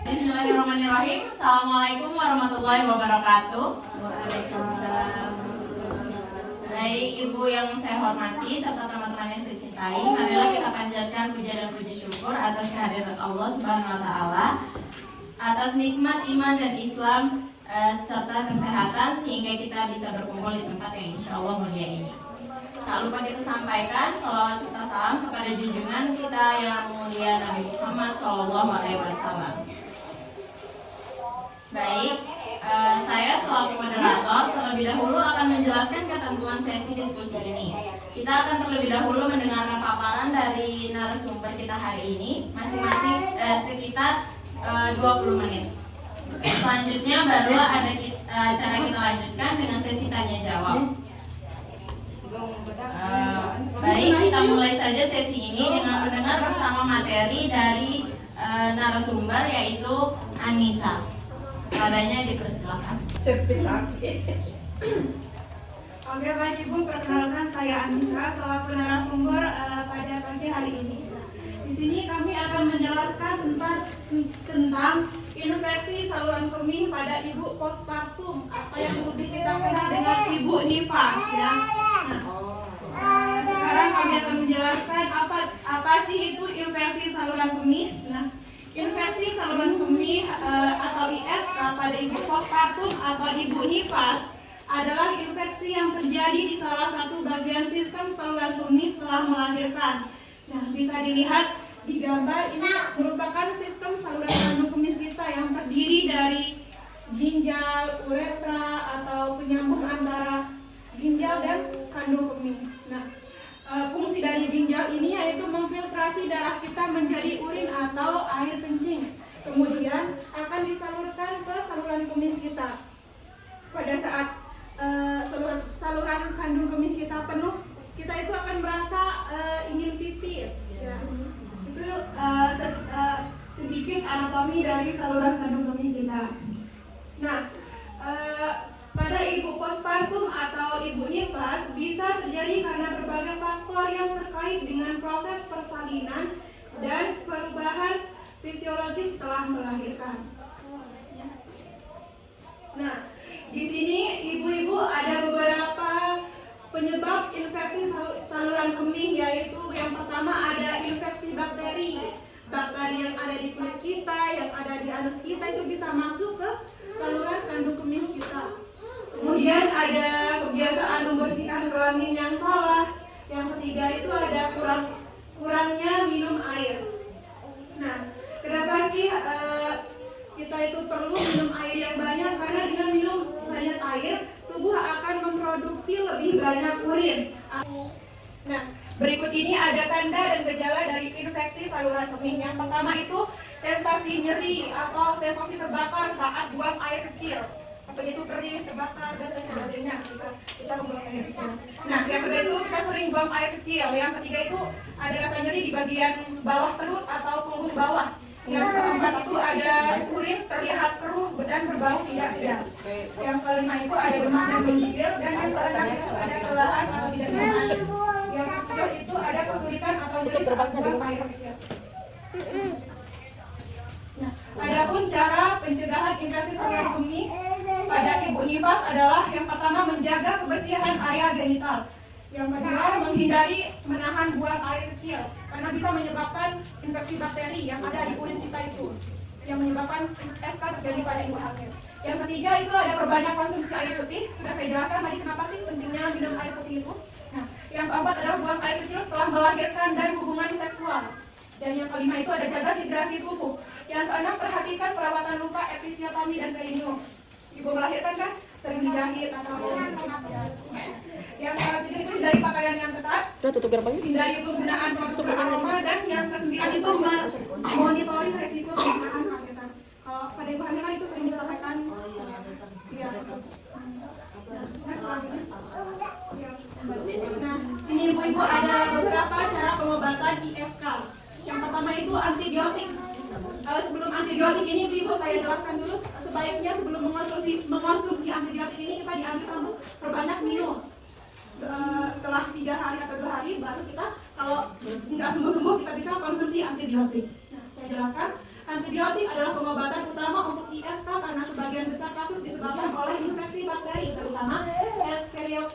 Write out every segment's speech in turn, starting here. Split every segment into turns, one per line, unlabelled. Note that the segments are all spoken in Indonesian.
Bismillahirrahmanirrahim. Assalamualaikum warahmatullahi wabarakatuh. Waalaikumsalam. Baik, Ibu yang saya hormati serta teman-teman yang saya cintai, marilah kita panjatkan puja dan puji syukur atas kehadiran Allah Subhanahu wa taala, atas nikmat iman dan Islam serta kesehatan sehingga kita bisa berkumpul di tempat yang insya Allah mulia ini. Tak lupa kita sampaikan salawat serta salam kepada junjungan kita yang mulia Nabi Muhammad SAW. Baik, saya selaku moderator terlebih dahulu akan menjelaskan ketentuan sesi diskusi ini. Kita akan terlebih dahulu mendengarkan paparan dari narasumber kita hari ini, masing-masing sekitar 20 menit. Selanjutnya baru ada cara kita lanjutkan dengan sesi tanya jawab. Baik, kita mulai saja sesi ini dengan mendengar bersama materi dari narasumber yaitu Anissa. Padanya dipersilakan.
Oke, baik Ibu, perkenalkan saya Anissa selaku narasumber pada pagi hari ini. Di sini kami akan menjelaskan tentang infeksi saluran kemih pada ibu postpartum, apa yang lebih kita kenal dengan ibu nifas ya. Sekarang kami akan menjelaskan apa sih itu infeksi saluran kemih. Nah, infeksi saluran kemih atau ISK pada ibu postpartum atau ibu nifas adalah infeksi yang terjadi di salah satu bagian sistem saluran kemih setelah melahirkan. Nah, bisa dilihat di gambar ini merupakan sistem saluran kandung kemih kita yang terdiri dari ginjal, uretra atau penyambung antara ginjal dan kandung kemih. Nah, fungsi dari ginjal ini yaitu memfiltrasi darah kita menjadi urin atau air kencing. Kemudian akan disalurkan ke saluran kemih kita. Pada saat saluran kandung kemih kita penuh, kita itu akan merasa ingin pipis. Ya. Itu sedikit anatomi dari saluran kandung kemih kita. Nah, pada ibu postpartum atau ibu nifas bisa terjadi karena berbagai faktor yang terkait dengan proses persalinan dan perubahan fisiologis setelah melahirkan. Nah, di sini ibu-ibu ada beberapa penyebab infeksi saluran kemih, yaitu yang pertama ada infeksi bakteri. Bakteri yang ada di kulit kita, yang ada di anus kita itu bisa masuk ke saluran kandung kemih kita. Kemudian ada kebiasaan membersihkan kelamin yang salah. Yang ketiga itu ada kurangnya minum air. Nah, kenapa sih kita itu perlu minum air yang banyak? Karena dengan minum banyak air, tubuh akan memproduksi lebih banyak urin. Nah, berikut ini ada tanda dan gejala dari infeksi saluran kemih. Yang pertama itu sensasi nyeri atau sensasi terbakar saat buang air kecil. Maksudnya itu perih, terbakar, dan lain sebagainya. Kita membuang air kecil. Nah, yang kedua itu kita sering buang air kecil. Yang ketiga itu ada rasa nyeri di bagian bawah perut atau punggung bawah. Yang keempat itu ada urin terlihat keruh dan berbau tidak sedap. Yang kelima itu ada demam dan menggigil, dan yang keenam itu ada kelelahan atau tidak nyaman. Yang ketujuh itu ada kesulitan atau nyeri saat buang air kecil. Nah, adapun cara pencegahan infeksi saluran kemih pada ibu nifas adalah yang pertama menjaga kebersihan area genital. Yang kedua menghindari menahan buang air kecil karena bisa menyebabkan infeksi bakteri yang ada di urin kita itu yang menyebabkan SK terjadi pada ibu hamil. Yang ketiga itu ada perbanyak konsumsi air putih. Sudah saya jelaskan tadi kenapa sih pentingnya minum air putih itu. Nah, yang keempat adalah buang air kecil setelah melahirkan dan hubungan seksual. Dan yang kelima itu ada jaga hidrasi tubuh. Yang keenam perhatikan perawatan luka, episiotomi dan perineum. Ibu melahirkan kan sering dijahit atau yang ketujuh itu dari pakaian yang ketat, hindari penggunaan produk aroma, dan yang kesembilan itu monitoring resiko penggunaan kateter. Kalau pada ibu hamil itu sering dilakukan. Iya. pengobatan ISK. Yang pertama itu antibiotik. Sebelum antibiotik ini, Ibu saya jelaskan dulu, sebaiknya sebelum mengonsumsi antibiotik ini kita dianjurkan perbanyak minum. Setelah 3 hari atau 2 hari baru kita, kalau nggak sembuh-sembuh, kita bisa konsumsi antibiotik. Nah, saya jelaskan, antibiotik adalah pengobatan utama untuk ISK karena sebagian besar kasus disebabkan oleh infeksi bakteri, terutama Escherichia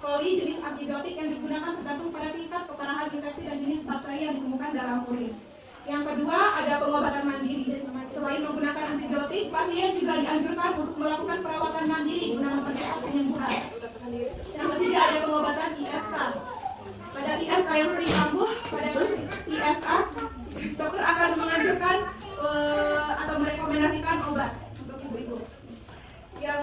coli. Jenis antibiotik yang digunakan tergantung pada tingkat keparahan infeksi dan jenis bakteri yang ditemukan dalam urin. Yang kedua, ada pengobatan mandiri. Selain menggunakan antibiotik, pasien juga dianjurkan untuk melakukan perawatan mandiri guna mempercepat penyembuhan. Yang ketiga, ada pengobatan ISK. Pada ISK yang sering kambuh, pada ISK, dokter akan menganjurkan atau merekomendasikan obat untuk ibu-ibu. Yang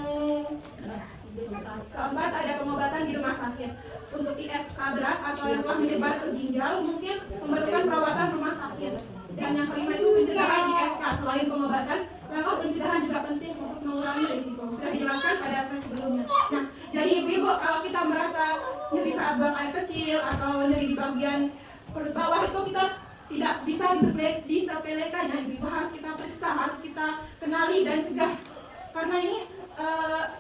keempat, ada pengobatan di rumah sakit. Untuk ISK berat atau yang telah menyebar ke ginjal mungkin memerlukan perawatan rumah sakit. Dan yang kelima itu pencegahan ISK. Selain pengobatan, langkah pencegahan juga penting untuk mengurangi risiko. Sudah dijelaskan pada slide sebelumnya. Nah, jadi ibu-ibu kalau kita merasa nyeri saat buang air kecil atau nyeri di bagian perut bawah itu kita tidak bisa disepelekan ya, ibu-ibu harus kita periksa, harus kita kenali dan cegah. Karena ini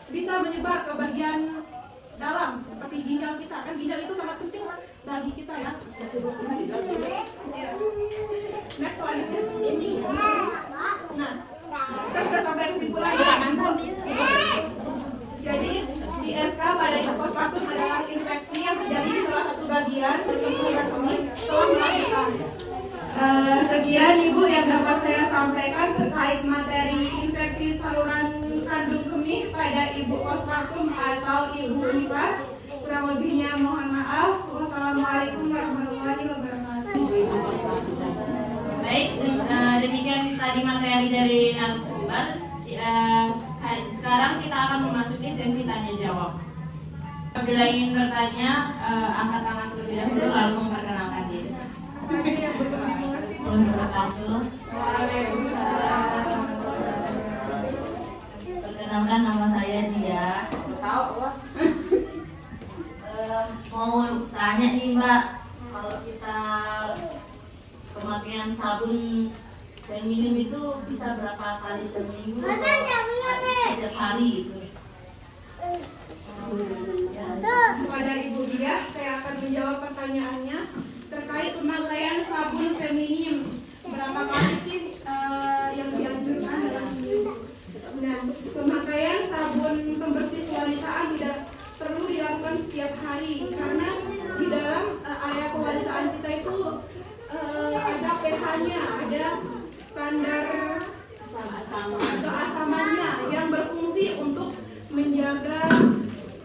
bisa menyebar ke bagian dalam seperti ginjal kita, kan ginjal itu sangat penting bagi kita ya. Next selanjutnya. Nah, kita sudah sampai kesimpulan ya. Jadi ISK pada ibu postpartum adalah infeksi yang terjadi di salah satu bagian sistem reproduksi setelah melahirkan. Sekian ibu yang dapat saya sampaikan terkait materi infeksi saluran kandung kemih pada ibu postpartum atau ibu nifas. Kurang lebihnya mohon maaf. Wassalamualaikum warahmatullahi wabarakatuh.
Baik, demikian tadi materi dari narasumber. Sekarang kita akan memasuki sesi tanya jawab. Apabila ingin bertanya, angkat tangan terlebih dahulu lalu memperkenalkan diri.
Perkenalkan, nama saya Dia. Mau tanya nih Mbak, kalau kita pemakaian sabun feminim itu bisa berapa kali seminggu atau setiap hari gitu?
Kepada Ibu Dia, saya akan menjawab pertanyaannya terkait pemakaian sabun feminim. Berapa kali sih yang dianjurkan dalam seminggu? Nah, pemakaian sabun pembersih kewanitaan tidak perlu dilakukan setiap hari karena di dalam area kewanitaan kita itu ada pH-nya, ada standar keasamannya yang berfungsi untuk menjaga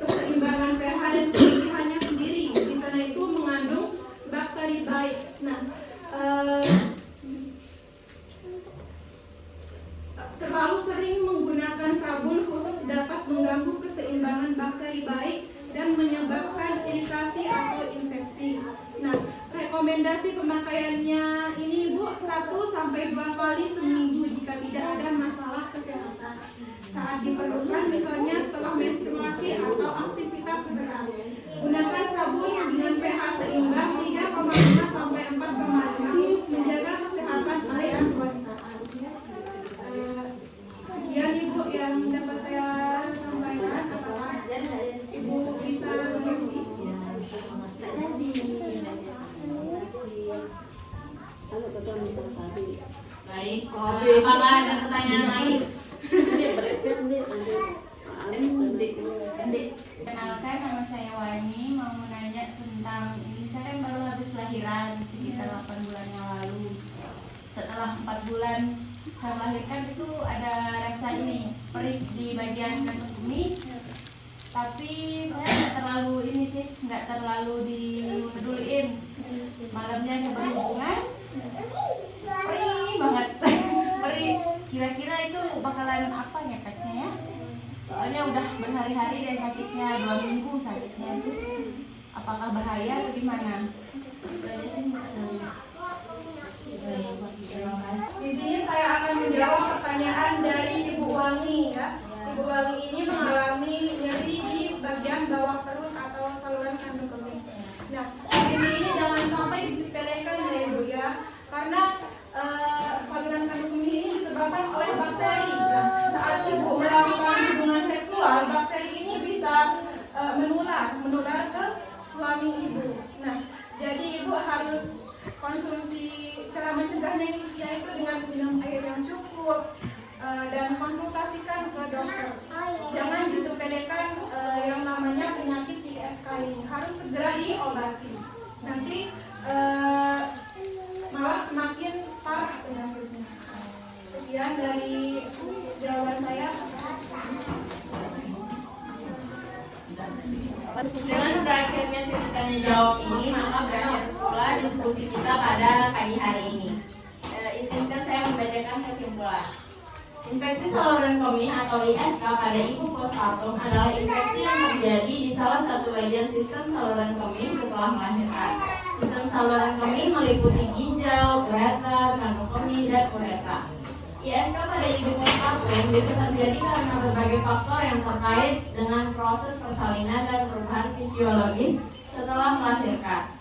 keseimbangan pH dan kebersihannya sendiri. Di sana itu mengandung bakteri baik. Nah, terlalu sering menggunakan sabun khusus dapat mengganggu keseimbangan bakteri baik dan menyebabkan iritasi atau infeksi. Nah, rekomendasi pemakaiannya ini Bu 1-2 kali seminggu jika tidak ada masalah kesehatan. Saat diperlukan misalnya setelah menstruasi atau aktivitas berat. Gunakan sabun dengan pH seimbang 3,5 sampai 4,5 untuk menjaga kesehatan area kewanitaan. Sekian Ibu yang dapat saya sampaikan. Apakah Ibu bisa mengerti?
Baik, apakah ada pertanyaan lain?
Kenalkan, nama saya Wani, mau menanya tentang ini. Saya kan baru habis lahiran sekitar 8 bulan yang lalu. Setelah 4 bulan saya melahirkan itu ada rasa ini perih di bagian kandung kemih, tapi saya nggak terlalu dipeduliin. Malamnya saya berhubungan perih banget. Perih, kira-kira itu bakalan apa ngefeknya ya? Soalnya udah berhari-hari dari sakitnya, 2 minggu sakitnya itu. Apakah bahaya atau gimana? Itu aja sih Mbak.
Di sini saya akan menjawab pertanyaan dari Ibu Wangi ya. Ibu Wangi ini mengalami nyeri di bagian bawah perut atau saluran kandung kemih. Nah, di sini jangan sampai disepelekan menular ke suami ibu. Nah, jadi ibu harus konsumsi, cara mencegahnya yaitu dengan minum air yang cukup dan konsultasikan ke dokter. Jangan disepelekan yang namanya penyakit ISK ini, harus segera diobati. Nanti malah semakin parah penyakitnya. Sekian dari jawaban saya.
Dengan berakhirnya sesi tanya jawab ini, maka berakhir pula diskusi kita pada pagi hari ini. Izinkan saya membacakan kesimpulan. Infeksi saluran kemih atau ISK pada ibu postpartum adalah infeksi yang terjadi di salah satu bagian sistem saluran kemih setelah melahirkan. Sistem saluran kemih meliputi ginjal, ureter, kandung kemih, dan uretra. ISK pada ibu postpartum bisa terjadi karena berbagai faktor yang terkait dengan proses persalinan dan perubahan fisiologis setelah melahirkan.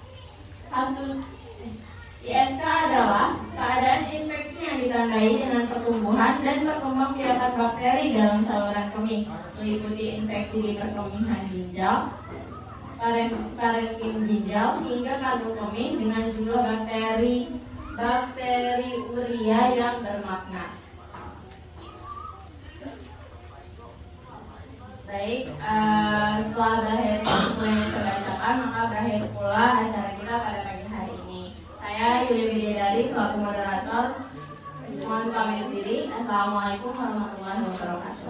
ISK adalah keadaan infeksi yang ditandai dengan pertumbuhan dan perkembangbiakan bakteri dalam saluran kemih, meliputi infeksi di perkemihan ginjal, parenkim ginjal, hingga kandung kemih dengan jumlah bakteri urea yang bermakna. Baik, setelah berakhir yang saya bacakan, maka berakhir pula acara kita pada pagi hari ini. Saya Yulia Bidadari selaku moderator. Mohon pamit diri. Assalamualaikum warahmatullahi wabarakatuh.